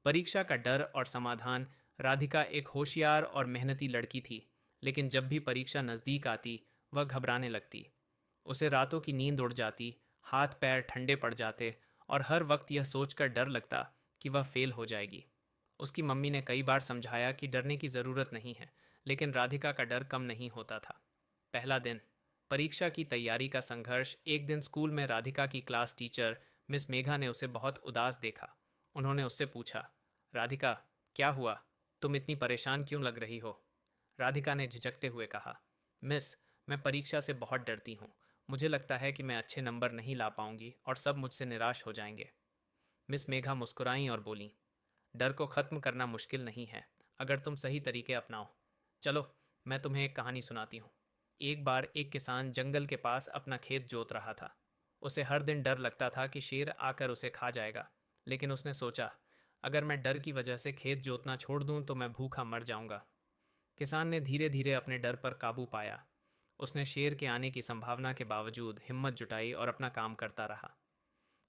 परीक्षा का डर और समाधान। राधिका एक होशियार और मेहनती लड़की थी, लेकिन जब भी परीक्षा नज़दीक आती वह घबराने लगती। उसे रातों की नींद उड़ जाती, हाथ पैर ठंडे पड़ जाते और हर वक्त यह सोचकर डर लगता कि वह फेल हो जाएगी। उसकी मम्मी ने कई बार समझाया कि डरने की ज़रूरत नहीं है, लेकिन राधिका का डर कम नहीं होता था। पहला दिन, परीक्षा की तैयारी का संघर्ष। एक दिन स्कूल में राधिका की क्लास टीचर मिस मेघा ने उसे बहुत उदास देखा। उन्होंने उससे पूछा, राधिका, क्या हुआ? तुम इतनी परेशान क्यों लग रही हो? राधिका ने झिझकते हुए कहा, मिस, मैं परीक्षा से बहुत डरती हूँ। मुझे लगता है कि मैं अच्छे नंबर नहीं ला पाऊंगी और सब मुझसे निराश हो जाएंगे। मिस मेघा मुस्कुराईं और बोलीं, डर को ख़त्म करना मुश्किल नहीं है, अगर तुम सही तरीके अपनाओ। चलो, मैं तुम्हें एक कहानी सुनाती हूँ। एक बार एक किसान जंगल के पास अपना खेत जोत रहा था। उसे हर दिन डर लगता था कि शेर आकर उसे खा जाएगा, लेकिन उसने सोचा, अगर मैं डर की वजह से खेत जोतना छोड़ दूं तो मैं भूखा मर जाऊंगा। किसान ने धीरे धीरे अपने डर पर काबू पाया। उसने शेर के आने की संभावना के बावजूद हिम्मत जुटाई और अपना काम करता रहा।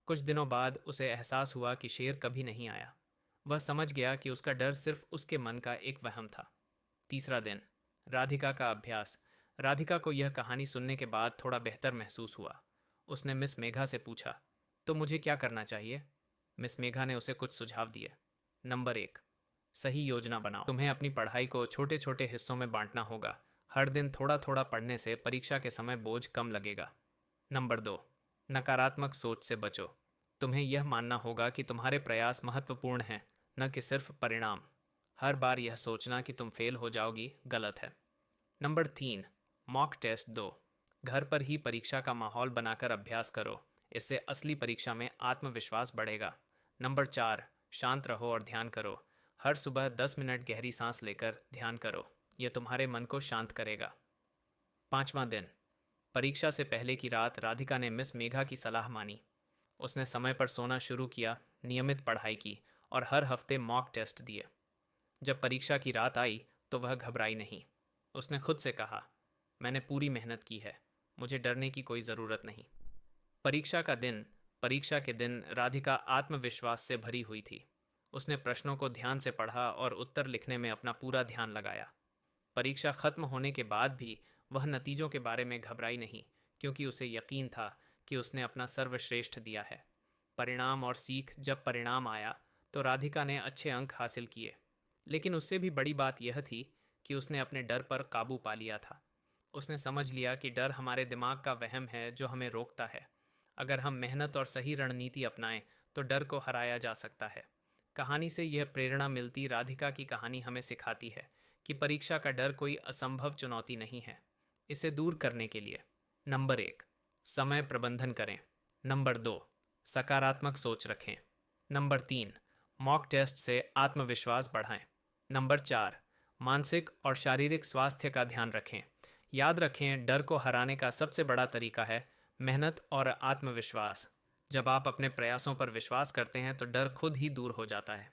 कुछ दिनों बाद उसे एहसास हुआ कि शेर कभी नहीं आया। वह समझ गया कि उसका डर सिर्फ उसके मन का एक वहम था। तीसरा दिन, राधिका का अभ्यास। राधिका को यह कहानी सुनने के बाद थोड़ा बेहतर महसूस हुआ। उसने मिस मेघा से पूछा, तो मुझे क्या करना चाहिए? मिस मेघा ने उसे कुछ सुझाव दिए। नंबर 1, सही योजना बनाओ। तुम्हें अपनी पढ़ाई को छोटे छोटे हिस्सों में बांटना होगा। हर दिन थोड़ा थोड़ा पढ़ने से परीक्षा के समय बोझ कम लगेगा। नंबर 2, नकारात्मक सोच से बचो। तुम्हें यह मानना होगा कि तुम्हारे प्रयास महत्वपूर्ण हैं, न कि सिर्फ परिणाम। हर बार यह सोचना कि तुम फेल हो जाओगी गलत है। नंबर 3, मॉक टेस्ट दो। घर पर ही परीक्षा का माहौल बनाकर अभ्यास करो। इससे असली परीक्षा में आत्मविश्वास बढ़ेगा। नंबर 4, शांत रहो और ध्यान करो। हर सुबह 10 मिनट गहरी सांस लेकर ध्यान करो। यह तुम्हारे मन को शांत करेगा। पांचवां दिन, परीक्षा से पहले की रात राधिका ने मिस मेघा की सलाह मानी। उसने समय पर सोना शुरू किया, नियमित पढ़ाई की और हर हफ्ते मॉक टेस्ट दिए। जब परीक्षा की रात आई तो वह घबराई नहीं। उसने खुद से कहा, मैंने पूरी मेहनत की है, मुझे डरने की कोई ज़रूरत नहीं। परीक्षा का दिन परीक्षा के दिन राधिका आत्मविश्वास से भरी हुई थी। उसने प्रश्नों को ध्यान से पढ़ा और उत्तर लिखने में अपना पूरा ध्यान लगाया। परीक्षा खत्म होने के बाद भी वह नतीजों के बारे में घबराई नहीं, क्योंकि उसे यकीन था कि उसने अपना सर्वश्रेष्ठ दिया है। परिणाम और सीख। जब परिणाम आया तो राधिका ने अच्छे अंक हासिल किए, लेकिन उससे भी बड़ी बात यह थी कि उसने अपने डर पर काबू पा लिया था। उसने समझ लिया कि डर हमारे दिमाग का वहम है जो हमें रोकता है। अगर हम मेहनत और सही रणनीति अपनाएं तो डर को हराया जा सकता है। कहानी से यह प्रेरणा मिलती। राधिका की कहानी हमें सिखाती है कि परीक्षा का डर कोई असंभव चुनौती नहीं है। इसे दूर करने के लिए नंबर 1, समय प्रबंधन करें। नंबर 2, सकारात्मक सोच रखें। नंबर 3, मॉक टेस्ट से आत्मविश्वास बढ़ाएं। नंबर 4, मानसिक और शारीरिक स्वास्थ्य का ध्यान रखें। याद रखें, डर को हराने का सबसे बड़ा तरीका है मेहनत और आत्मविश्वास। जब आप अपने प्रयासों पर विश्वास करते हैं तो डर खुद ही दूर हो जाता है।